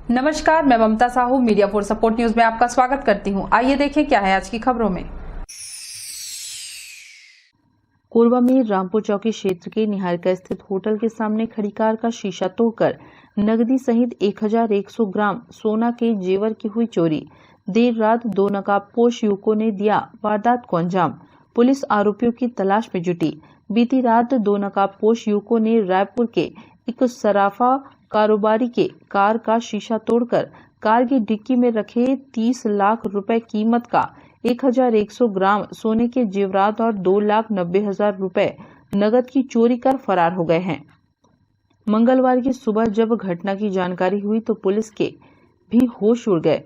नमस्कार, मैं Mamta Sahu media for support news में आपका स्वागत करती हूं। आइए देखें क्या है आज की खबरों में। कोरबा में रामपुर चौकी क्षेत्र के निहारिका स्थित होटल के सामने खड़ी कार का शीशा तोड़कर नकदी सहित 1100 ग्राम सोना के जेवर की हुई चोरी। देर रात 2 नकाबपोश युवकों ने दिया वारदात को अंजाम। पुलिस आरोपियों की तलाश में जुटी। बीती रात 2 नकाबपोश युवकों ने रायपुर के एक सराफा कारोबारी के कार का शीशा तोड़कर कार की डिक्की में रखे 30 लाख रुपए कीमत का 1100 ग्राम सोने के जेवरात और 2,90,000 रुपए नगद की चोरी कर फरार हो गए हैं। मंगलवार की सुबह जब घटना की जानकारी हुई तो पुलिस के भी होश उड़ गए।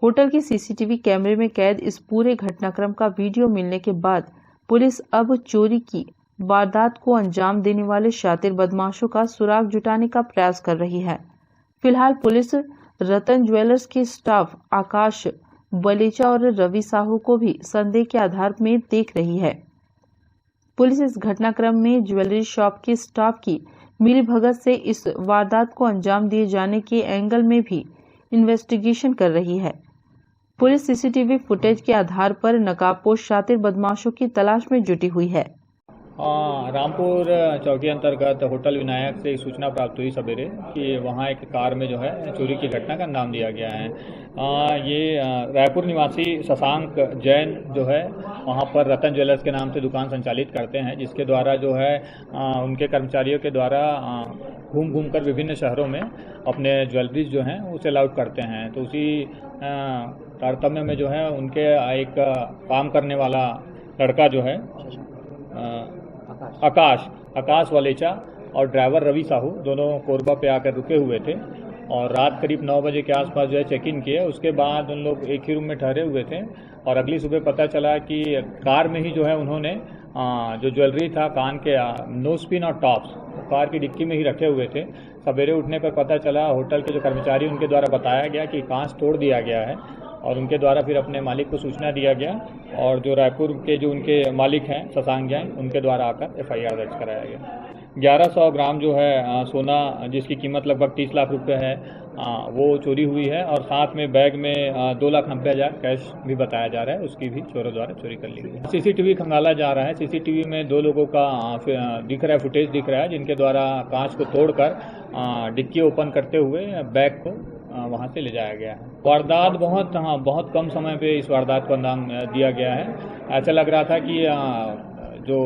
होटल के सीसीटीवी कैमरे में कैद इस पूरे घटनाक्रम का वीडियो मिलने के बाद पुलिस अब चोरी की वारदात को अंजाम देने वाले शातिर बदमाशों का सुराग जुटाने का प्रयास कर रही है। फिलहाल पुलिस रतन ज्वेलर्स के स्टाफ आकाश बलेचा और रवि साहू को भी संदेह के आधार में देख रही है। पुलिस इस घटनाक्रम में ज्वेलरी शॉप के स्टाफ की मिलीभगत से इस वारदात को अंजाम दिए जाने के एंगल में भी इन्वेस्टिगेशन कर रही है। पुलिस सीसीटीवी फुटेज के आधार पर नकाबपोश शातिर बदमाशों की तलाश में जुटी हुई है। रामपुर चौकी अंतर्गत होटल विनायक से सूचना प्राप्त हुई सवेरे कि वहाँ एक कार में जो है चोरी की घटना का अंजाम दिया गया है। ये रायपुर निवासी शशांक जैन जो है वहाँ पर रतन ज्वेलर्स के नाम से दुकान संचालित करते हैं, जिसके द्वारा जो है उनके कर्मचारियों के द्वारा घूम कर विभिन्न शहरों में अपने ज्वेलरीज जो हैं वो सेल आउट करते हैं। तो उसी तारतम्य में जो है उनके एक काम करने वाला लड़का जो है आकाश वलेचा और ड्राइवर रवि साहू दोनों कोरबा पे आकर रुके हुए थे और रात करीब 9 बजे के आसपास जो है चेक इन किए। उसके बाद उन लोग एक ही रूम में ठहरे हुए थे और अगली सुबह पता चला कि कार में ही जो है उन्होंने जो ज्वेलरी था कान के नोज पिन और टॉप्स कार की डिक्की में ही रखे हुए थे। सवेरे उठने पर पता चला होटल के जो कर्मचारी उनके द्वारा बताया गया कि कांच तोड़ दिया गया है और उनके द्वारा फिर अपने मालिक को सूचना दिया गया और जो रायपुर के जो उनके मालिक हैं शशांक जैन उनके द्वारा आकर FIR दर्ज कराया गया। 1100 ग्राम जो है सोना जिसकी कीमत लगभग 30 लाख रुपए है वो चोरी हुई है और साथ में बैग में 2,90,000 कैश भी बताया जा रहा है, उसकी भी चोरों द्वारा चोरी कर ली गई। CCTV खंगाला जा रहा है। CCTV में 2 लोगों का दिख रहा है, फुटेज दिख रहा है, जिनके द्वारा कांच को तोड़कर डिक्की ओपन करते हुए बैग को वहाँ से ले जाया गया है। वारदात बहुत कम समय पे इस वारदात को अंजाम दिया गया है। ऐसा लग रहा था कि जो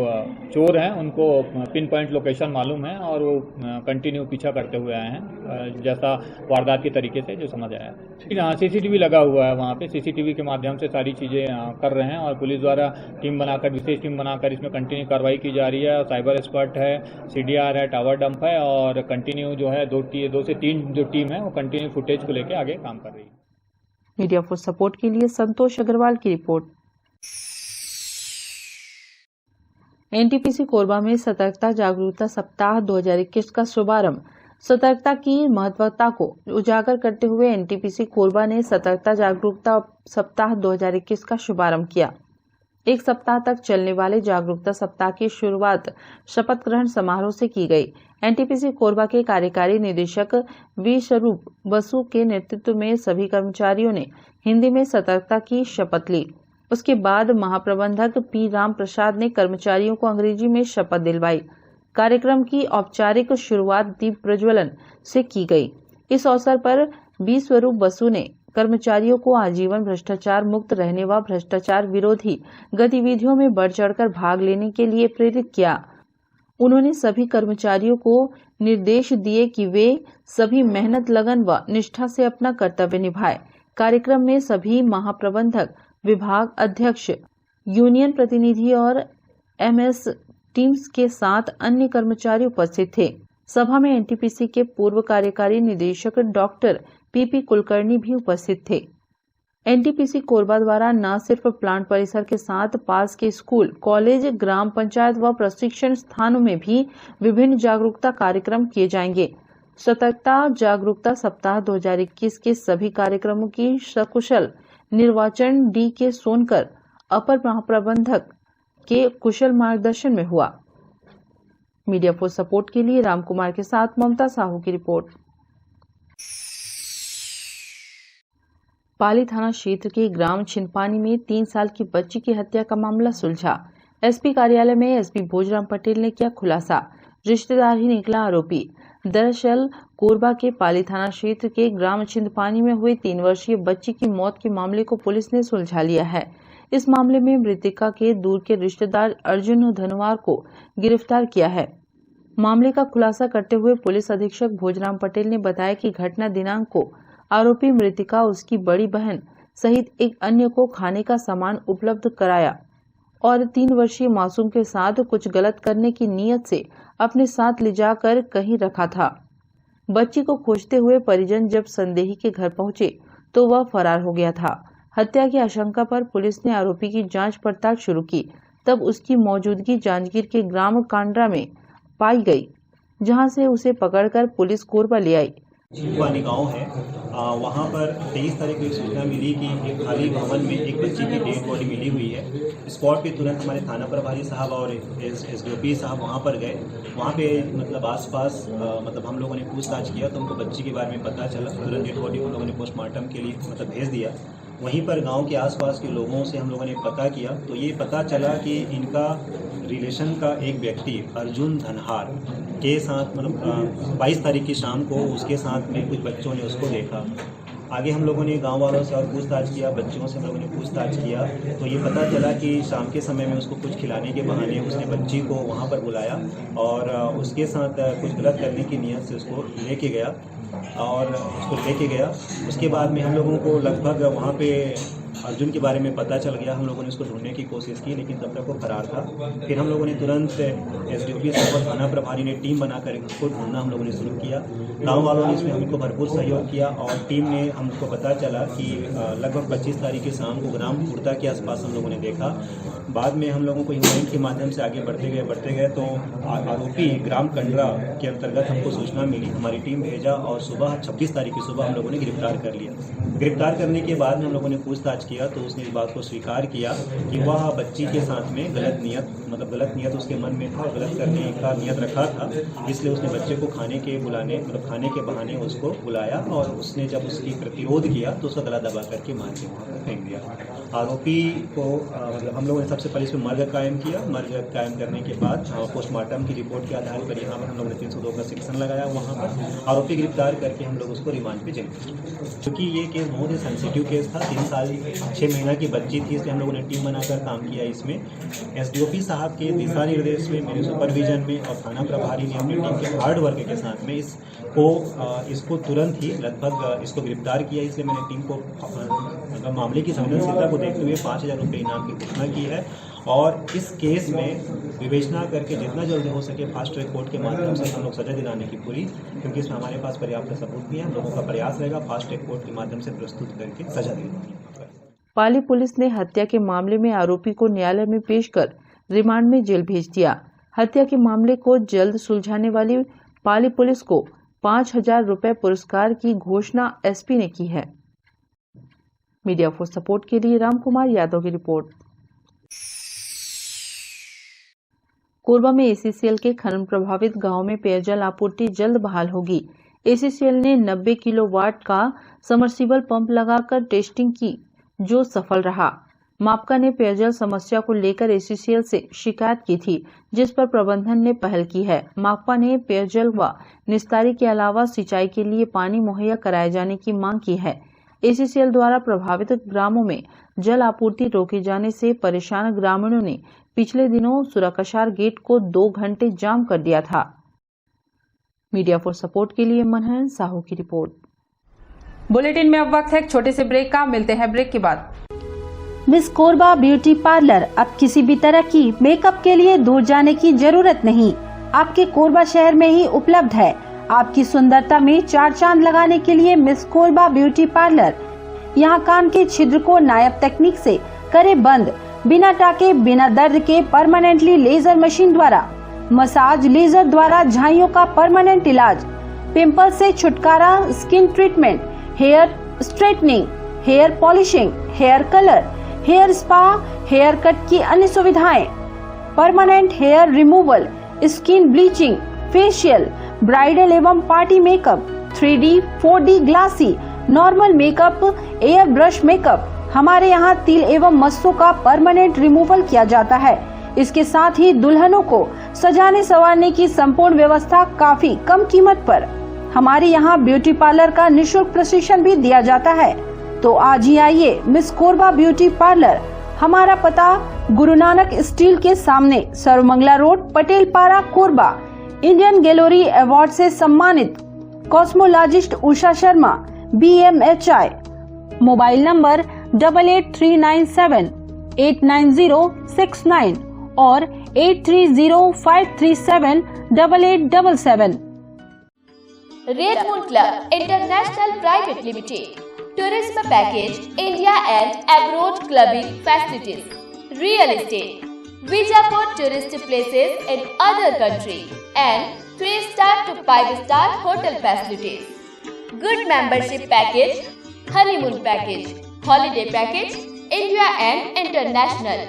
चोर हैं उनको पिन पॉइंट लोकेशन मालूम है और वो कंटिन्यू पीछा करते हुए आए हैं, जैसा वारदात के तरीके से जो समझ आया है। CCTV लगा हुआ है, वहाँ पे CCTV के माध्यम से सारी चीज़ें कर रहे हैं और पुलिस द्वारा विशेष टीम बनाकर इसमें कंटिन्यू कार्रवाई की जा रही है। साइबर एक्सपर्ट है, CDR है, टावर डंप है और कंटिन्यू जो है 2 से 3 जो टीम है वो कंटिन्यू फुटेज को लेकर आगे काम कर रही है। मीडिया फॉर सपोर्ट के लिए संतोष अग्रवाल की रिपोर्ट। NTPC कोरबा में सतर्कता जागरूकता सप्ताह 2021 का शुभारंभ। सतर्कता की महत्वता को उजागर करते हुए NTPC कोरबा ने सतर्कता जागरूकता सप्ताह 2021 का शुभारंभ किया। एक सप्ताह तक चलने वाले जागरूकता सप्ताह की शुरुआत शपथ ग्रहण समारोह से की गई। NTPC कोरबा के कार्यकारी निदेशक V स्वरूप बसु के नेतृत्व में सभी कर्मचारियों ने हिंदी में सतर्कता की शपथ ली। उसके बाद महाप्रबंधक P राम प्रसाद ने कर्मचारियों को अंग्रेजी में शपथ दिलवाई। कार्यक्रम की औपचारिक शुरुआत दीप प्रज्वलन से की गई। इस अवसर पर V स्वरूप बसु ने कर्मचारियों को आजीवन भ्रष्टाचार मुक्त रहने व भ्रष्टाचार विरोधी गतिविधियों में बढ़ चढ़कर भाग लेने के लिए प्रेरित किया। उन्होंने सभी कर्मचारियों को निर्देश दिए कि वे सभी मेहनत, लगन व निष्ठा से अपना कर्तव्य निभाएं। कार्यक्रम में सभी महाप्रबंधक, विभाग अध्यक्ष, यूनियन प्रतिनिधि और MS टीम्स के साथ अन्य कर्मचारी उपस्थित थे। सभा में NTPC के पूर्व कार्यकारी निदेशक डॉक्टर PP कुलकर्णी भी उपस्थित थे। NTPC कोरबा द्वारा न सिर्फ प्लांट परिसर के साथ पास के स्कूल, कॉलेज, ग्राम पंचायत व प्रशिक्षण स्थानों में भी विभिन्न जागरूकता कार्यक्रम किए जाएंगे। सतर्कता जागरूकता सप्ताह 2021 के सभी कार्यक्रमों की सकुशल निर्वाचन DK सोनकर अपर महाप्रबंधक के कुशल मार्गदर्शन में हुआ। मीडिया फॉर सपोर्ट के लिए रामकुमार के साथ ममता साहू की रिपोर्ट। पाली थाना क्षेत्र के ग्राम छिनपानी में 3 साल की बच्ची की हत्या का मामला सुलझा। एसपी कार्यालय में एसपी भोजराम पटेल ने किया खुलासा, रिश्तेदार ही निकला आरोपी। दरअसल कोरबा के पाली थाना क्षेत्र के ग्राम छिनपानी में हुई 3 वर्षीय बच्ची की मौत के मामले को पुलिस ने सुलझा लिया है। इस मामले में मृतका के दूर के रिश्तेदार अर्जुन धनवार को गिरफ्तार किया है। मामले का खुलासा करते हुए पुलिस अधीक्षक भोजराम पटेल ने बताया कि घटना दिनांक को आरोपी मृतका उसकी बड़ी बहन सहित एक अन्य को खाने का सामान उपलब्ध कराया और 3 वर्षीय मासूम के साथ कुछ गलत करने की नीयत से अपने साथ ले जाकर कहीं रखा था। बच्ची को खोजते हुए परिजन जब संदेही के घर पहुंचे तो वह फरार हो गया था। हत्या की आशंका पर पुलिस ने आरोपी की जांच पड़ताल शुरू की, तब उसकी मौजूदगी जांजगीर के ग्राम कांड्रा में पाई गई, जहां से उसे पकड़कर पुलिस कोरबा ले आई। छिनपानी गाँव है, वहाँ पर 23 तारीख को एक सूचना मिली कि एक खाली भवन में एक बच्ची की डेड बॉडी मिली हुई है। स्पॉट पे तुरंत हमारे थाना प्रभारी साहब और एसडीओपी साहब वहाँ पर गए। वहाँ पे मतलब आसपास मतलब हम लोगों ने पूछताछ किया तो उनको बच्ची के बारे में पता चला। तुरंत डेड बॉडी हम लोगों ने पोस्टमार्टम के लिए मतलब भेज दिया। वहीं पर गांव के आसपास के लोगों से हम लोगों ने पता किया तो ये पता चला कि इनका रिलेशन का एक व्यक्ति अर्जुन धनहार के साथ मतलब 22 तारीख की शाम को उसके साथ में कुछ बच्चों ने उसको देखा। आगे हम लोगों ने गांव वालों से और पूछताछ किया, बच्चों से हम लोगों ने पूछताछ किया तो ये पता चला कि शाम के समय में उसको कुछ खिलाने के बहाने उसने बच्ची को वहाँ पर बुलाया और उसके साथ कुछ गलत करने की नीयत से उसको लेके गया और उसके बाद में हम लोगों को लगभग वहाँ पे अर्जुन के बारे में पता चल गया। हम लोगों ने उसको ढूंढने की कोशिश की लेकिन तब तक वो फरार था। फिर हम लोगों ने तुरंत एसडीओपी साहब और थाना प्रभारी ने टीम बनाकर उसको ढूंढना हम लोगों ने शुरू किया। गांव वालों ने इसमें हमको भरपूर सहयोग किया और टीम ने हमको पता चला कि लगभग 25 तारीख की शाम को ग्राम कुर्ता के आसपास हम लोगों ने देखा। बाद में हम लोगों को इंक्वायरी के माध्यम से आगे बढ़ते गए तो आरोपी ग्राम कंडरा के अंतर्गत हमको सूचना मिली। हमारी टीम भेजा और सुबह 26 तारीख की सुबह हम लोगों ने गिरफ्तार कर लिया। गिरफ्तार करने के बाद हम लोगों ने पूछताछ किया तो उसने इस बात को स्वीकार किया कि वह बच्ची के साथ में गलत नियत उसके मन में था और गलत करने का नियत रखा था। इसलिए उसने बच्चे को खाने के बहाने उसको बुलाया और उसने जब उसकी प्रतिरोध किया तो उसका गला दबा करके मार के वहाँ पर फेंक दिया। आरोपी को मतलब हम लोगों ने सबसे पहले इसमें मर्ग कायम किया। मर्ग कायम करने के बाद पोस्टमार्टम की रिपोर्ट के आधार पर यहाँ पर हम लोगों ने 302 का सेक्शन लगाया। वहाँ पर आरोपी गिरफ्तार करके हम लोग उसको रिमांड पे जेल भेजा। क्योंकि ये केस बहुत ही सेंसिटिव केस था। 3 साल 6 महीना की बच्ची थी, इसलिए हम लोगों ने टीम बनाकर काम किया। इसमें एसडीओपी साहब के दिशा निर्देश में, मेरे सुपरविजन में और थाना प्रभारी ने अपनी टीम के हार्ड वर्क के साथ में इसको तुरंत ही लगभग इसको गिरफ्तार किया। इसलिए मैंने टीम को मामले की संवेदनशीलता को देखते हुए 5,000 रुपये इनाम की घोषणा की है और इस केस में विवेचना करके जितना जल्दी हो सके फास्ट ट्रैक कोर्ट के माध्यम से हम लोग सजा दिलाने की पूरी, क्योंकि इसमें हमारे पास पर्याप्त सबूत भी है। हम लोगों का प्रयास रहेगा फास्ट ट्रैक कोर्ट के माध्यम से प्रस्तुत करके सजा दिलाने। पाली पुलिस ने हत्या के मामले में आरोपी को न्यायालय में पेश कर रिमांड में जेल भेज दिया। हत्या के मामले को जल्द सुलझाने वाली पाली पुलिस को 5,000 रुपए पुरस्कार की घोषणा एसपी ने की है। मीडिया फॉर सपोर्ट के लिए रामकुमार यादव की रिपोर्ट। कोरबा में एसीसीएल के खनन प्रभावित गांव में पेयजल आपूर्ति जल्द बहाल होगी। एसीसीएल ने 90 किलोवाट का समरसीबल पंप लगाकर टेस्टिंग की, जो सफल रहा। मापका ने पेयजल समस्या को लेकर एसीसीएल से शिकायत की थी, जिस पर प्रबंधन ने पहल की है। मापका ने पेयजल व निस्तारी के अलावा सिंचाई के लिए पानी मुहैया कराए जाने की मांग की है। एसीसीएल द्वारा प्रभावित ग्रामों में जल आपूर्ति रोके जाने से परेशान ग्रामीणों ने पिछले दिनों सुरकशार गेट को 2 घंटे जाम कर दिया था। मीडिया फॉर सपोर्ट के लिए मनहर साहू की रिपोर्ट। बुलेटिन में अब वक्त है एक छोटे से ब्रेक का। मिलते हैं ब्रेक के बाद। मिस कोरबा ब्यूटी पार्लर अब किसी भी तरह की मेकअप के लिए दूर जाने की जरूरत नहीं, आपके कोरबा शहर में ही उपलब्ध है। आपकी सुंदरता में 4 चांद लगाने के लिए मिस कोरबा ब्यूटी पार्लर। यहाँ कान के छिद्र को नायाब तकनीक से करे बंद, बिना टाके बिना दर्द के परमानेंटली लेजर मशीन द्वारा, मसाज लेजर द्वारा झाइयों का परमानेंट इलाज, पिंपल से छुटकारा, skin treatment, hair straightening, hair polishing, hair colour, hair spa, hair cut की अन्य सुविधाएं, permanent hair removal, skin bleaching, facial, bridal एवं party makeup, 3D, 4D glassy, normal makeup, air brush makeup. हमारे यहाँ तिल एवं मस्सों का परमानेंट रिमूवल किया जाता है। इसके साथ ही दुल्हनों को सजाने संवारने की संपूर्ण व्यवस्था काफी कम कीमत पर। हमारे यहाँ ब्यूटी पार्लर का निःशुल्क प्रशिक्षण भी दिया जाता है। तो आज ही आइए मिस कोरबा ब्यूटी पार्लर। हमारा पता गुरु नानक स्टील के सामने, सर्वमंगला रोड, पटेल पारा, कोरबा। इंडियन गैलरी अवार्ड से सम्मानित cosmologist Usha Sharma, BMHI। Mobile number 8839789069 और 8305378877। Red Moon Club International Private Limited, Tourism Package, India and Abroad Clubbing Facilities, Real Estate, Visa for Tourist Places in other country and 3-star to 5-star hotel facilities, Good Membership Package, Honeymoon Package, Holiday Package, India and International,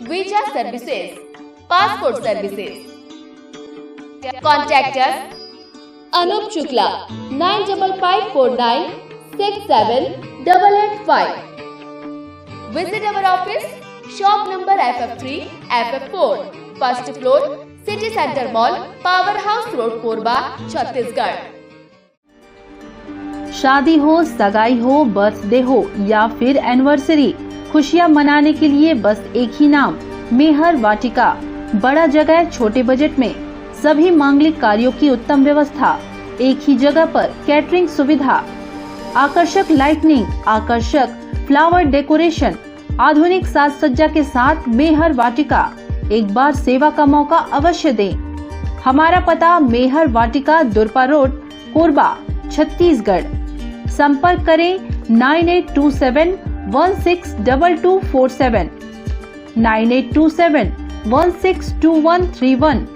Visa Services, Passport Services. Contact us Anup Shukla 9554967885. Visit our office, shop number FF3, FF4, first floor, City Center Mall, Powerhouse Road, Korba, Chhattisgarh. शादी हो, सगाई हो, birthday हो या फिर anniversary, खुशियां मनाने के लिए बस एक ही नाम, मेहर वाटिका। बड़ा जगह, छोटे बजट में सभी मांगलिक कार्यों की उत्तम व्यवस्था, एक ही जगह पर कैटरिंग सुविधा, आकर्षक लाइटनिंग, आकर्षक फ्लावर डेकोरेशन, आधुनिक साज सज्जा के साथ मेहर वाटिका। एक बार सेवा का मौका अवश्य दें। हमारा पता मेहर वाटिका, दुरपा रोड, कोरबा, छत्तीसगढ़। संपर्क करें 9827162247, 9827162131।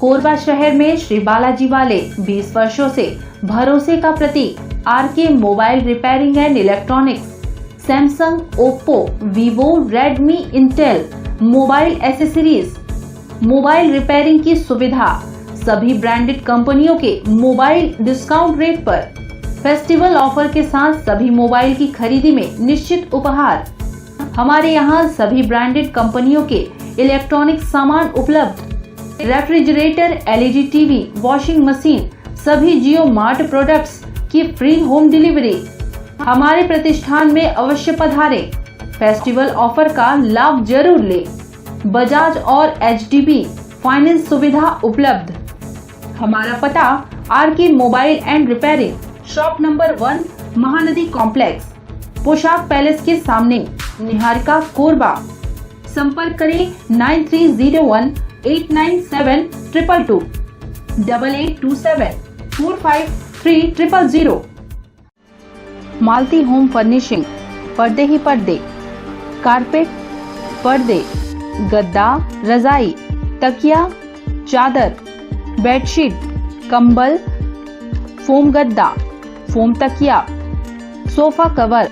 कोरबा शहर में श्री बालाजी वाले 20 वर्षों से भरोसे का प्रतीक। RK mobile repairing and electronics, Samsung, Oppo, Vivo, Redmi, Intel mobile accessories, mobile repairing की सुविधा, सभी ब्रांडेड कंपनियों के मोबाइल डिस्काउंट रेट पर, फेस्टिवल ऑफर के साथ सभी मोबाइल की खरीदी में निश्चित उपहार। हमारे यहाँ सभी ब्रांडेड कंपनियों के इलेक्ट्रॉनिक सामान उपलब्ध, refrigerator, LED TV, washing machine, सभी जियो मार्ट प्रोडक्ट्स की फ्री होम डिलीवरी। हमारे प्रतिष्ठान में अवश्य पधारें। फेस्टिवल ऑफर का लाभ जरूर ले। बजाज और HDB फाइनेंस सुविधा उपलब्ध। हमारा पता RK mobile and repairing, shop number 1, Mahanadi complex, Poshak palace के सामने, निहारिका, कोरबा। संपर्क करें 9301897222, 8827453000। मालती होम फर्निशिंग, पर्दे ही पर्दे, कारपेट, पर्दे, गद्दा, रजाई, तकिया, चादर, बेडशीट, कंबल, फोम गद्दा, फोम तकिया, सोफा कवर,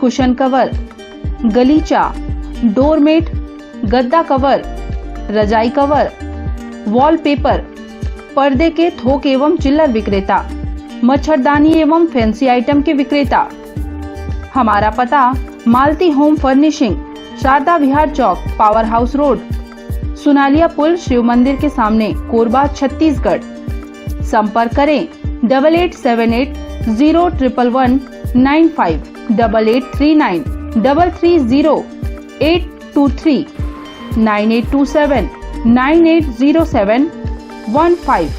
कुशन कवर, गलीचा, डोरमेट, गद्दा कवर, रजाई कवर, वॉलपेपर, पर्दे के थोक एवं चिल्लर विक्रेता, मच्छरदानी एवं फैंसी आइटम के विक्रेता। हमारा पता मालती होम फर्निशिंग, शारदा विहार चौक, पावर हाउस रोड, सुनालिया पुल, शिव मंदिर के सामने, कोरबा, छत्तीसगढ़। संपर्क करें 8878011195, 8839330823, 9827980715।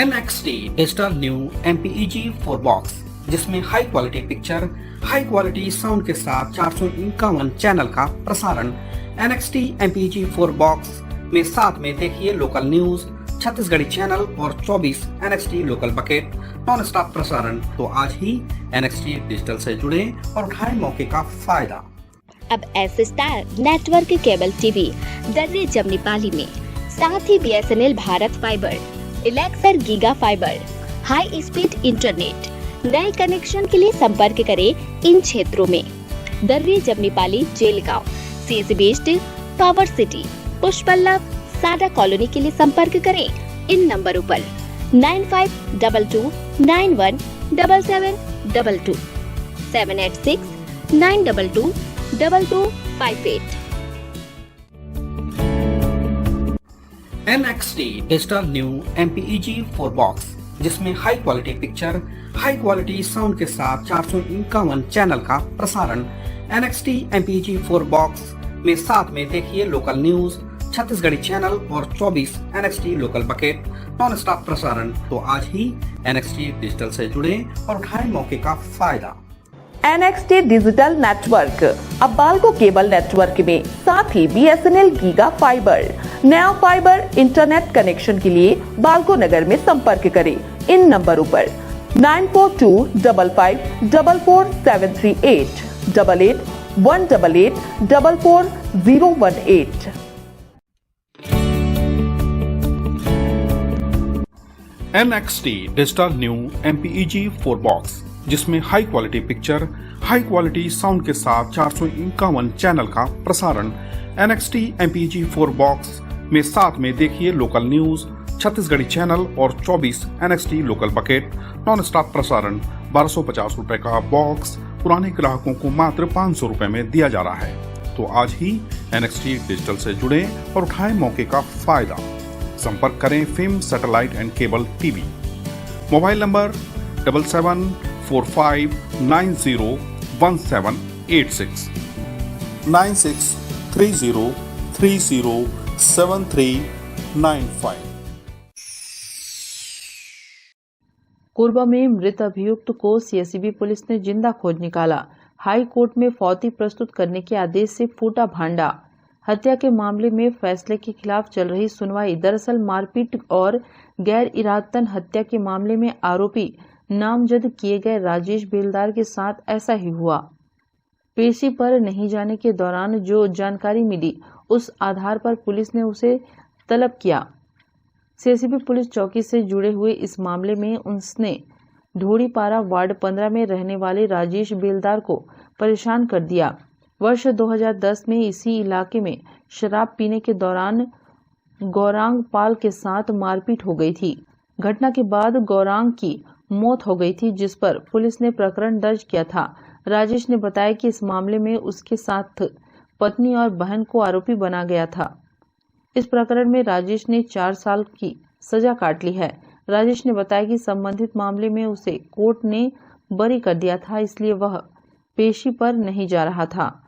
NXT digital new MPEG 4 box, जिसमें high quality picture, high quality sound के साथ 451 चैनल का प्रसारण। NXT MPEG 4 बॉक्स में साथ में देखिए लोकल न्यूज, छत्तीसगढ़ी चैनल और 24 NXT local bucket non stop प्रसारण। तो आज ही NXT डिजिटल से जुड़े और उठाएं मौके का फायदा। अब S star network cable TV Darre Jamnipali में, साथ ही BSNL भारत फाइबर, इलेक्सर giga fibre, high speed internet. नए कनेक्शन के लिए संपर्क करें इन क्षेत्रों में: Darre Jamnipali, Jelgaon, CSB, power city, Pushpallav, सादा कॉलोनी के लिए संपर्क करें इन नंबरों पर 9522917722 786-922-2258। NXT digital new MPEG 4 box, जिसमें high quality picture, high quality sound के साथ 451 चैनल का प्रसारण। NXT MPEG 4 बॉक्स में साथ में देखिए लोकल न्यूज, छत्तीसगढ़ी चैनल और 24 NXT local bucket non stop प्रसारण। तो आज ही NXT डिजिटल से जुड़े और उठाएं मौके का फायदा। NXT डिजिटल नेटवर्क अब बाल्को केबल नेटवर्क में साथ ही BSNL गीगा फाइबर। नया फाइबर इंटरनेट कनेक्शन के लिए बाल्को नगर में संपर्क करें इन नंबरों पर 9425544738 8818844018। NXT digital new MPEG 4 box, जिसमें high quality picture, high quality sound के साथ 451 चैनल का प्रसारण। NXT MPEG 4 बॉक्स में साथ में देखिए लोकल न्यूज, छत्तीसगढ़ी चैनल और 24 NXT local bucket non stop प्रसारण। 1250 रुपए का बॉक्स पुराने ग्राहकों को मात्र 500 रुपए में दिया जा रहा है। तो आज ही NXT डिजिटल से जुड़े और उठाएं मौके का फायदा। संपर्क करें film satellite and cable TV. Mobile number 7745901786 9630307395। Korba में मृत अभियुक्त को CSEB पुलिस ने जिंदा खोज निकाला। हाई कोर्ट में फौती प्रस्तुत करने के आदेश से फूटा भांडा। हत्या के मामले में फैसले के खिलाफ चल रही सुनवाई। दरअसल मारपीट और गैर इरादतन हत्या के मामले में आरोपी नामजद किए गए राजेश बेलदार के साथ ऐसा ही हुआ। पेशी पर नहीं जाने के दौरान जो जानकारी मिली उस आधार पर पुलिस ने उसे तलब किया। CSEB पुलिस चौकी से जुड़े हुए इस मामले में उसने ढोड़ीपारा वार्ड 15 में रहने वाले राजेश बेलदार को परेशान कर दिया। वर्ष 2010 में इसी इलाके में शराब पीने के दौरान गौरांग पाल के साथ मारपीट हो गई थी। घटना के बाद गौरांग की मौत हो गई थी, जिस पर पुलिस ने प्रकरण दर्ज किया था। राजेश ने बताया कि इस मामले में उसके साथ पत्नी और बहन को आरोपी बना गया था। इस प्रकरण में राजेश ने 4 साल की सजा काट ली है। राजेश ने बताया कि संबंधित मामले में उसे कोर्ट ने बरी कर दिया था, इसलिए वह पेशी पर नहीं जा रहा था।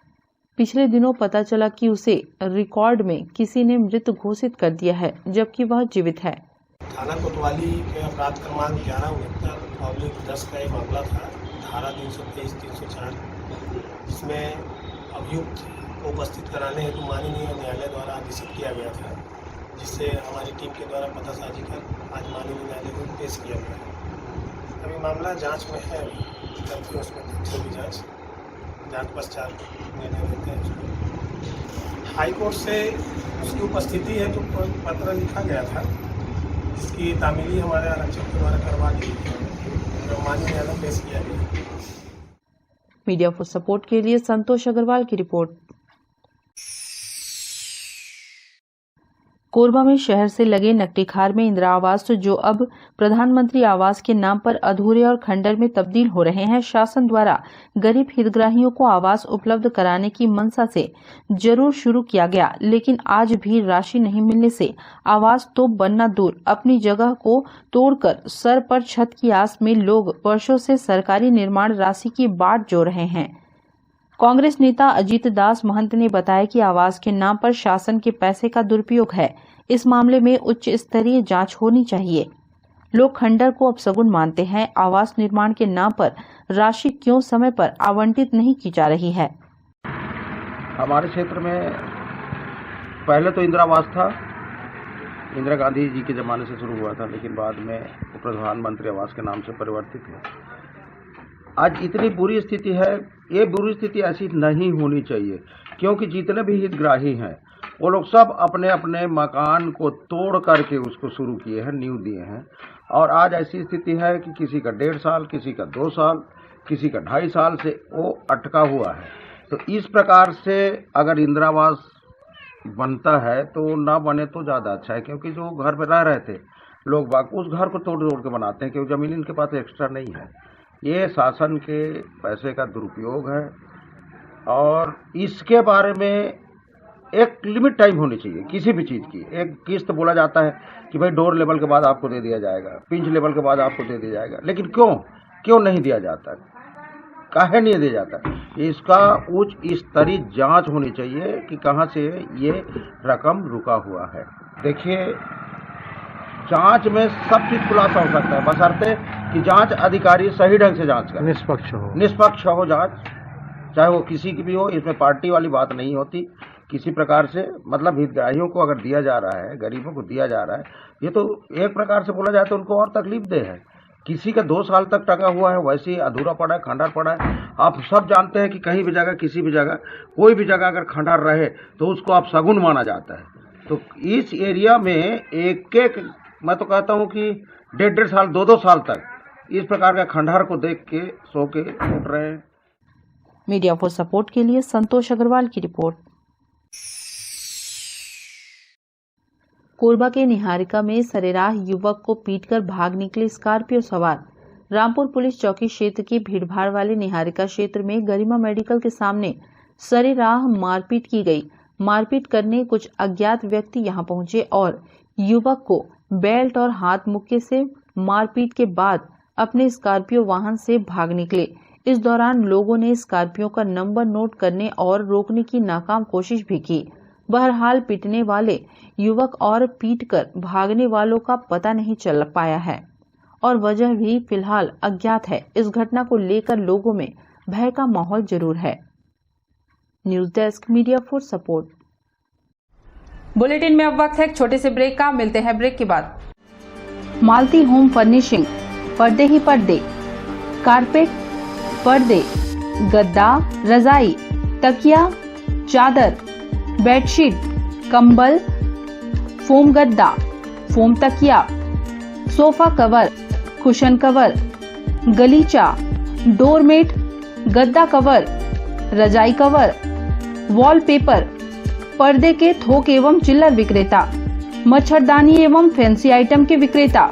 पिछले दिनों पता चला कि उसे रिकॉर्ड में किसी ने मृत घोषित कर दिया है, जबकि वह जीवित है। थाना कोतवाली के अपराध क्रमांक 1169/10 का एक मामला था, धारा 323-304, जिसमें अभियुक्त को उपस्थित कराने हेतु माननीय न्यायालय द्वारा आदेशित किया गया था, जिससे हमारी टीम के द्वारा पतासाजी कर आज माननीय न्यायालय को पेश किया गया। अभी मामला जांच में है, करके उसमें तथ्यों की जांच पश्चात निर्णय लेते हैं। हाई कोर्ट से उसकी उपस्थिति है तो पत्र लिखा गया था, इसकी तामीली हमारे आरक्षक के द्वारा करवा दी और माननीय न्यायालय पेश किया गया। मीडिया फॉर सपोर्ट के लिए संतोष अग्रवाल की रिपोर्ट। कोरबा में शहर से लगे नकटीखार में इंदिरा आवास जो अब प्रधानमंत्री आवास के नाम पर अधूरे और खंडर में तब्दील हो रहे हैं, शासन द्वारा गरीब हितग्राहियों को आवास उपलब्ध कराने की मंशा से जरूर शुरू किया गया, लेकिन आज भी राशि नहीं मिलने से आवास तो बनना दूर, अपनी जगह को तोड़कर सर पर छत की आस में लोग वर्षों से सरकारी निर्माण राशि की बाट जो रहे हैं। कांग्रेस नेता अजीत दास महंत ने बताया कि आवास के नाम पर शासन के पैसे का दुरुपयोग है। इस मामले में उच्च स्तरीय जांच होनी चाहिए। लोग खंडर को अपशगुन मानते हैं। आवास निर्माण के नाम पर राशि क्यों समय पर आवंटित नहीं की जा रही है? हमारे क्षेत्र में पहले तो इंदिरा आवास था, इंदिरा गांधी जी के ज़माने से शुरू हुआ था, लेकिन बाद में प्रधानमंत्री आवास के नाम से परिवर्तित हुआ। आज इतनी बुरी स्थिति है, ये बुरी स्थिति ऐसी नहीं होनी चाहिए, क्योंकि जितने भी हितग्राही हैं वो लोग सब अपने अपने मकान को तोड़ करके उसको शुरू किए हैं, नींव दिए हैं, और आज ऐसी स्थिति है कि किसी का 1.5 साल, किसी का 2 साल, किसी का 2.5 साल से वो अटका हुआ है। तो इस प्रकार से अगर इंदिरा आवास बनता है तो ना बने तो ज़्यादा अच्छा है, क्योंकि जो घर में रह रहे थे लोग बाग उस घर को तोड़ तोड़ के बनाते हैं क्योंकि ज़मीन इनके पास एक्स्ट्रा नहीं है। ये शासन के पैसे का दुरुपयोग है और इसके बारे में एक लिमिट टाइम होनी चाहिए किसी भी चीज़ की। एक किस्त बोला जाता है कि भाई डोर लेवल के बाद आपको दे दिया जाएगा, पिंच लेवल के बाद आपको दे दिया जाएगा, लेकिन क्यों नहीं दिया जाता, काहे नहीं दिया जाता? इसका उच्च स्तरीय जांच होनी चाहिए कि कहां से ये रकम रुका हुआ है। देखिए, जांच में सब चीज खुलासा हो सकता है बशर्ते कि जांच अधिकारी सही ढंग से जांच करे, निष्पक्ष हो जांच, चाहे वो किसी की भी हो। इसमें पार्टी वाली बात नहीं होती किसी प्रकार से। मतलब हितग्राहियों को अगर दिया जा रहा है, गरीबों को दिया जा रहा है, ये तो एक प्रकार से बोला जाए तो उनको और तकलीफ दे है। किसी का 2 साल तक टंगा हुआ है, वैसे ही अधूरा पड़ा है, खंडहर पड़ा है। आप सब जानते हैं कि कहीं भी जगह, किसी भी जगह, कोई भी जगह अगर खंडहर रहे तो उसको आप शगुन माना जाता है। तो इस एरिया में एक मैं तो कहता हूँ कि 1.5 साल 2-2 साल तक इस प्रकार का खंडहर को देख के सो के उठ रहे हैं। मीडिया फॉर सपोर्ट के लिए संतोष अग्रवाल की रिपोर्ट। कोरबा के निहारिका में सरेराह युवक को पीटकर भाग निकले स्कॉर्पियो सवार। रामपुर पुलिस चौकी क्षेत्र की भीड़भाड़ वाले निहारिका क्षेत्र में गरिमा मेडिकल के सामने सरेराह मारपीट की गई। मारपीट करने कुछ अज्ञात व्यक्ति यहां पहुंचे और युवक को बेल्ट और हाथ मुक्के से मारपीट के बाद अपने स्कॉर्पियो वाहन से भाग निकले। इस दौरान लोगों ने स्कॉर्पियो का नंबर नोट करने और रोकने की नाकाम कोशिश भी की। बहरहाल पीटने वाले युवक और पीटकर भागने वालों का पता नहीं चल पाया है और वजह भी फिलहाल अज्ञात है। इस घटना को लेकर लोगों में भय का माहौल जरूर है। News desk, media for support. Bulletin में अब वक्त है एक छोटे से ब्रेक का। मिलते हैं ब्रेक के बाद। मालती होम फर्निशिंग, पर्दे ही पर्दे, कारपेट, पर्दे, गद्दा, रजाई, तकिया, चादर, बेडशीट, कंबल, फोम गद्दा, फोम तकिया, सोफा कवर, कुशन कवर, गलीचा, डोरमेट, गद्दा कवर, रजाई कवर, वॉलपेपर, पर्दे के थोक एवं चिल्लर विक्रेता, मच्छरदानी एवं फैंसी आइटम के विक्रेता।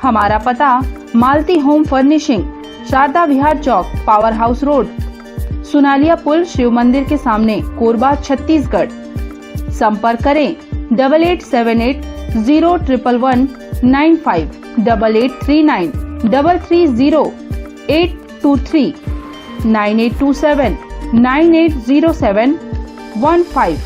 हमारा पता मालती होम फर्निशिंग, शारदा विहार चौक, पावर हाउस रोड, सुनालिया पुल, शिव मंदिर के सामने, कोरबा, छत्तीसगढ़। संपर्क करें 8878011195, 8839 330 823, 9827 980715।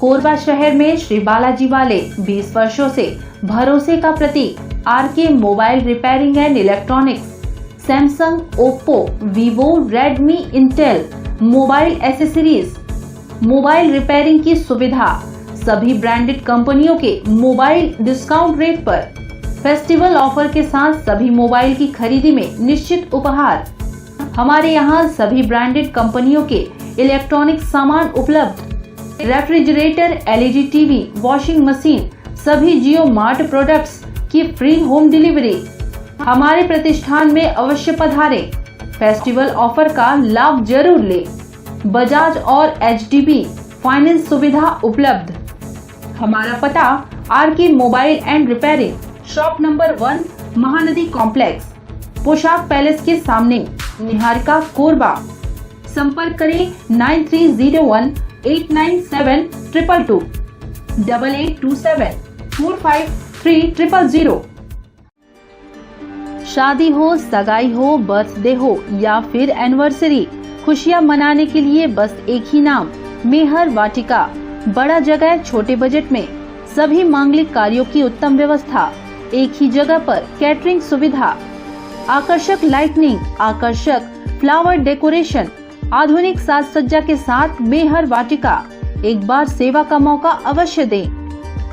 कोरबा शहर में श्री बालाजी वाले 20 वर्षों से भरोसे का प्रतीक R K mobile repairing and electronics, Samsung, Oppo, Vivo, Redmi, Intel mobile accessories, mobile repairing की सुविधा, सभी ब्रांडेड कंपनियों के मोबाइल डिस्काउंट रेट पर, फेस्टिवल ऑफर के साथ सभी मोबाइल की खरीदी में निश्चित उपहार। हमारे यहाँ सभी ब्रांडेड कंपनियों के इलेक्ट्रॉनिक सामान उपलब्ध, refrigerator, LED TV, washing machine, सभी जियो मार्ट प्रोडक्ट्स की फ्री होम डिलीवरी। हमारे प्रतिष्ठान में अवश्य पधारें। फेस्टिवल ऑफर का लाभ जरूर लें। बजाज और एचडीबी फाइनेंस सुविधा उपलब्ध। हमारा पता RK mobile and repairing, shop number 1, Mahanadi complex, Poshak palace के सामने, निहारिका, कोरबा। संपर्क करें 9301897222, 8827 453 000। शादी हो, सगाई हो, बर्थडे हो या फिर एनिवर्सरी, खुशियां मनाने के लिए बस एक ही नाम, मेहर वाटिका। बड़ा जगह, छोटे बजट में सभी मांगलिक कार्यों की उत्तम व्यवस्था, एक ही जगह पर कैटरिंग सुविधा, आकर्षक लाइटनिंग, आकर्षक फ्लावर डेकोरेशन, आधुनिक साज सज्जा के साथ मेहर वाटिका। एक बार सेवा का मौका अवश्य दें।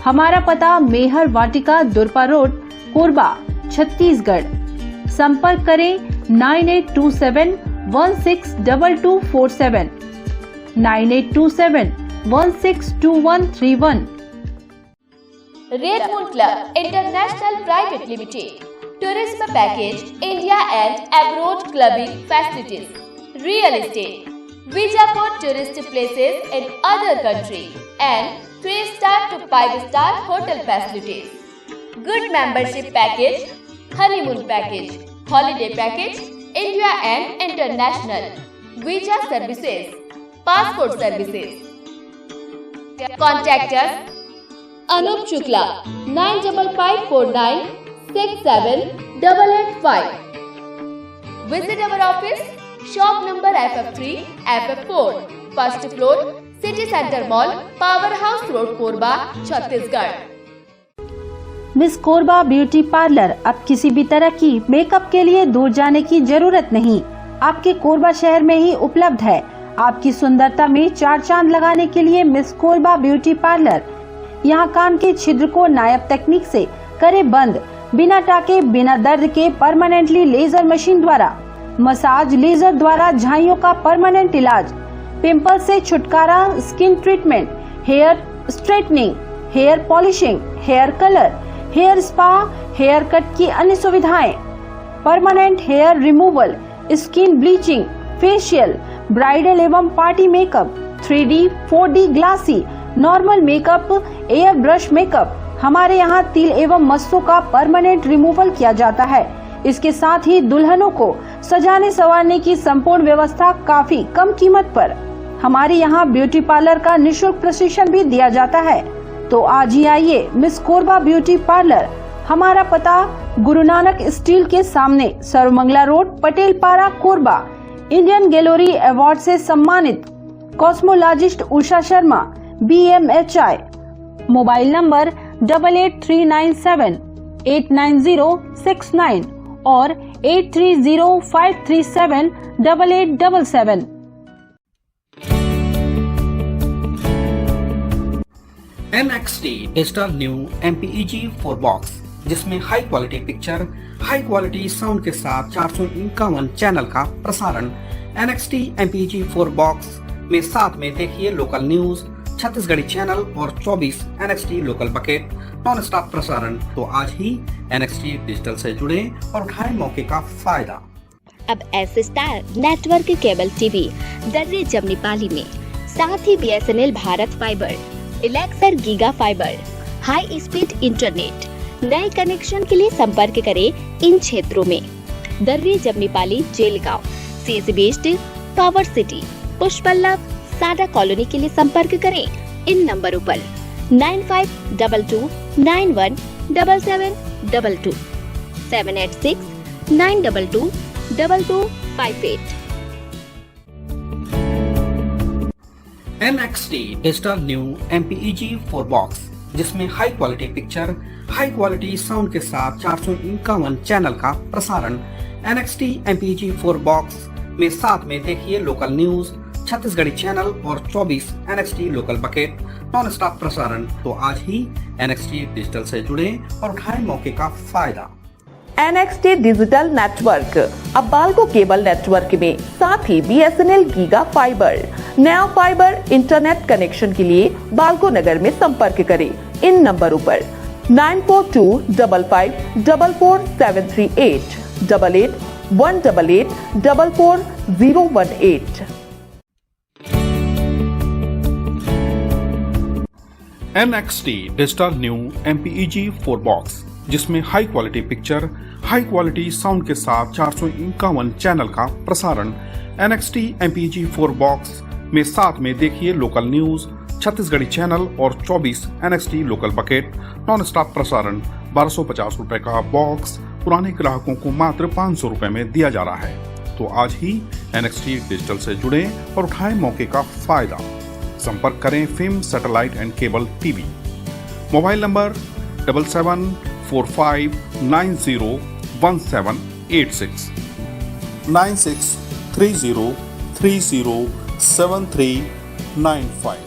हमारा पता मेहर वाटिका, दुरपा रोड, कोरबा, छत्तीसगढ़। संपर्क करें 9827162247, 9827162131। Red moon club international private limited, tourism package, India and abroad clubbing facilities, real estate, visa for tourist places in other country and 3-star to 5-star hotel facilities. Good membership package, honeymoon package, holiday package, India and international, visa services, passport services. Contact us Anup Shukla 9554967885. Visit our office, shop number FF3, FF4, first floor, City Center Mall, Powerhouse Road, Korba, Chhattisgarh. Miss Korba beauty parlour अब किसी भी तरह की makeup के लिए दूर जाने की जरूरत नहीं, आपके कोरबा शहर में ही उपलब्ध है। आपकी सुंदरता में चार चांद लगाने के लिए मिस कोरबा ब्यूटी पार्लर यहाँ कान के छिद्र को नायाब तकनीक से करे बंद, बिना टाके बिना दर्द के परमानेंटली लेजर मशीन द्वारा मसाज, लेजर द्वारा झाइयों का परमानेंट इलाज, पिंपल से छुटकारा, skin treatment, hair straightening, hair polishing, hair colour, hair spa, hair cut की अन्य सुविधाएं, permanent hair removal, skin bleaching, facial, bridal एवं party makeup, 3D, 4D glassy, normal makeup, air brush makeup. हमारे यहाँ तिल एवं मस्सों का परमानेंट रिमूवल किया जाता है। इसके साथ ही दुल्हनों को सजाने संवारने की संपूर्ण व्यवस्था काफी कम कीमत पर। हमारे यहाँ ब्यूटी पार्लर का निःशुल्क प्रशिक्षण भी दिया जाता है। तो आज ही आइए मिस कोरबा ब्यूटी पार्लर। हमारा पता गुरु नानक स्टील के सामने, सर्वमंगला रोड, पटेल पारा, कोरबा। इंडियन गैलरी अवार्ड से सम्मानित cosmologist Usha Sharma, BMHI। Mobile number 8839789069 और 8305378877। NXT digital new MPEG 4 box, जिसमें high quality picture, high quality sound के साथ 451 चैनल का प्रसारण। NXT MPEG 4 बॉक्स में साथ में देखिए लोकल न्यूज, छत्तीसगढ़ी चैनल और 24 NXT local bucket non stop प्रसारण। तो आज ही NXT डिजिटल से जुड़े और उठाएं मौके का फायदा। अब S star network cable TV Darre Jamnipali में, साथ ही BSNL भारत फाइबर, इलेक्सर giga fibre, high speed internet. नए कनेक्शन के लिए संपर्क करें इन क्षेत्रों में: Darre Jamnipali, Jelgaon, CSB east, power city, Pushpallav, सादा कॉलोनी के लिए संपर्क करें इन नंबरों पर 9522917722, 786-922-2258। NXT digital new MPEG 4 box, जिसमें high quality picture, high quality sound के साथ 451 चैनल का प्रसारण। NXT MPEG 4 बॉक्स में साथ में देखिए लोकल न्यूज, छत्तीसगढ़ी चैनल और 24 NXT local bucket non stop प्रसारण। तो आज ही NXT डिजिटल से जुड़े और उठाएं मौके का फायदा। NXT डिजिटल नेटवर्क अब बाल्को केबल नेटवर्क में, साथ ही BSNL गीगा फाइबर। नया फाइबर इंटरनेट कनेक्शन के लिए बाल्को नगर में संपर्क करें इन नंबरों पर 9425544738, 8818844018। NXT digital new MPEG 4 box, जिसमें high quality picture, high quality sound के साथ 451 चैनल का प्रसारण। NXT MPEG 4 बॉक्स में साथ में देखिए लोकल न्यूज, छत्तीसगढ़ी चैनल और 24 NXT local bucket non stop प्रसारण। 1250 रुपए का बॉक्स पुराने ग्राहकों को मात्र 500 रुपए में दिया जा रहा है। तो आज ही NXT डिजिटल से जुड़े और उठाएं मौके का फायदा। संपर्क करें film satellite and cable TV. Mobile number 7745901786, 9630307395।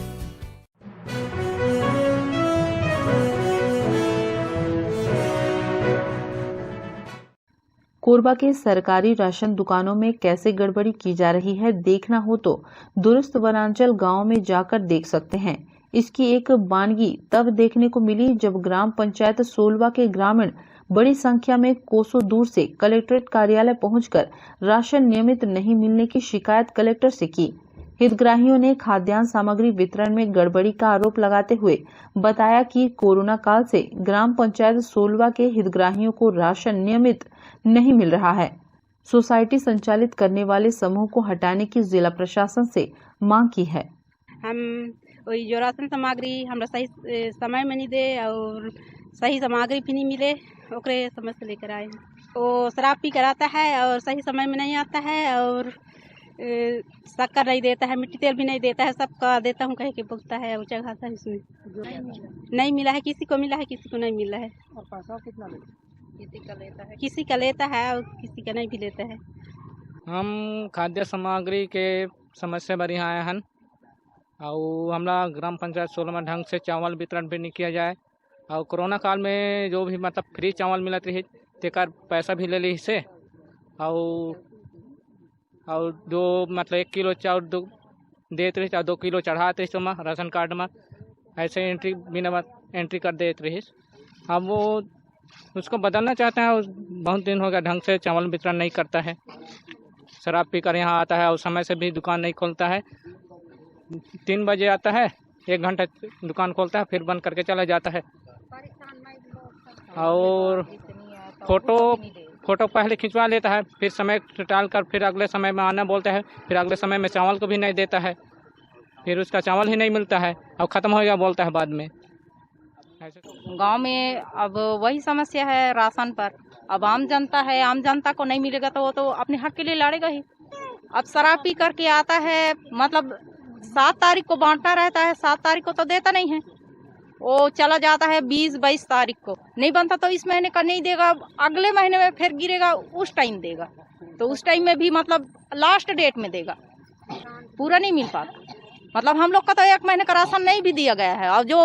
Korba के सरकारी राशन दुकानों में कैसे गड़बड़ी की जा रही है देखना हो तो दुरुस्त वनांचल गांव में जाकर देख सकते हैं। इसकी एक वानगी तब देखने को मिली जब ग्राम पंचायत सोलवा के ग्रामीण बड़ी संख्या में कोसों दूर से कलेक्ट्रेट कार्यालय पहुंचकर राशन नियमित नहीं मिलने की शिकायत कलेक्टर से की। हितग्राहियों ने खाद्यान्न सामग्री वितरण में गड़बड़ी का आरोप लगाते हुए बताया कि कोरोना काल से ग्राम पंचायत सोलवा के हितग्राहियों को राशन नियमित नहीं मिल रहा है। सोसाइटी संचालित करने वाले समूह को हटाने की जिला प्रशासन से मांग की है। हम वही जो राशन सामग्री हमरा सही समय में नहीं दे और सही सामग्री भी नहीं मिले, ओकरे समस्या लेकर आए हैं। वो शराब पी कर आता है और सही समय में नहीं आता है और शक्कर नहीं देता है, मिट्टी तेल भी नहीं देता है, सबका देता हूँ कह के बोलता है। ऊँचा घासा है इसमें नहीं मिला है, किसी को मिला है किसी को नहीं मिला है। और पैसा कितना किसी का लेता है और किसी का नहीं भी लेता है। हम खाद्य सामग्री के समस्या बड़ी आए हैं और हमारा ग्राम पंचायत सोलह में ढंग से चावल वितरण भी नहीं किया जाए और कोरोना काल में जो भी मतलब फ्री चावल मिलत रही तेकर पैसा भी ले ली से और जो मतलब 1 किलो चावल देते रही 2 किलो चढ़ाते रही तो राशन कार्ड में ऐसे एंट्री बिना एंट्री कर देते रही। अब वो उसको बदलना चाहते हैं। बहुत दिन हो गया ढंग से चावल वितरण नहीं करता है, शराब पीकर यहाँ आता है और समय से भी दुकान नहीं खोलता है। 3 बजे आता है, 1 घंटा दुकान खोलता है फिर बंद करके चला जाता है। और फोटो पहले खिंचवा लेता है, फिर समय टाल कर फिर अगले समय में आना बोलता है, फिर अगले समय में चावल को भी नहीं देता है, फिर उसका चावल ही नहीं मिलता है और ख़त्म हो गया बोलता है बाद में। गांव में अब वही समस्या है राशन पर। अब आम जनता है, आम जनता को नहीं मिलेगा तो वो तो अपने हक के लिए लड़ेगा ही। अब शराब पी करके आता है, मतलब 7 तारीख को बांटता रहता है, 7 तारीख को तो देता नहीं है, वो चला जाता है 20-22 तारीख को। नहीं बनता तो इस महीने का नहीं देगा, अगले महीने में फिर गिरेगा, उस टाइम देगा। तो उस टाइम में भी मतलब लास्ट डेट में देगा, पूरा नहीं मिल पाता। मतलब हम लोग का तो 1 महीने का राशन नहीं भी दिया गया है और जो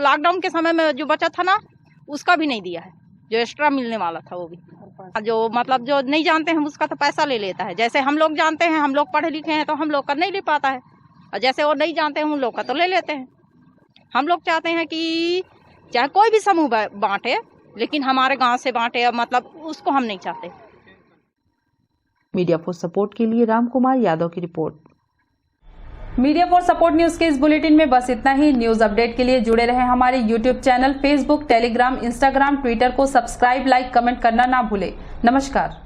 लॉकडाउन के समय में जो बचा था ना उसका भी नहीं दिया है, जो एक्स्ट्रा मिलने वाला था वो भी। जो मतलब जो नहीं जानते हैं उसका तो पैसा ले लेता है। जैसे हम लोग जानते हैं, हम लोग पढ़े लिखे हैं तो हम लोग का नहीं ले पाता है, और जैसे वो नहीं जानते हैं उन लोग का तो ले लेते हैं। हम लोग चाहते हैं कि चाहे कोई भी समूह बांटे लेकिन हमारे गांव से बांटे, मतलब उसको हम नहीं चाहते। मीडिया फॉर सपोर्ट के लिए राम कुमार यादव की report. Media for support news के इस बुलेटिन में बस इतना ही। न्यूज अपडेट के लिए जुड़े रहें हमारे YouTube channel, Facebook, Telegram, Instagram, Twitter को सब्सक्राइब, लाइक, कमेंट करना ना भूलें। नमस्कार।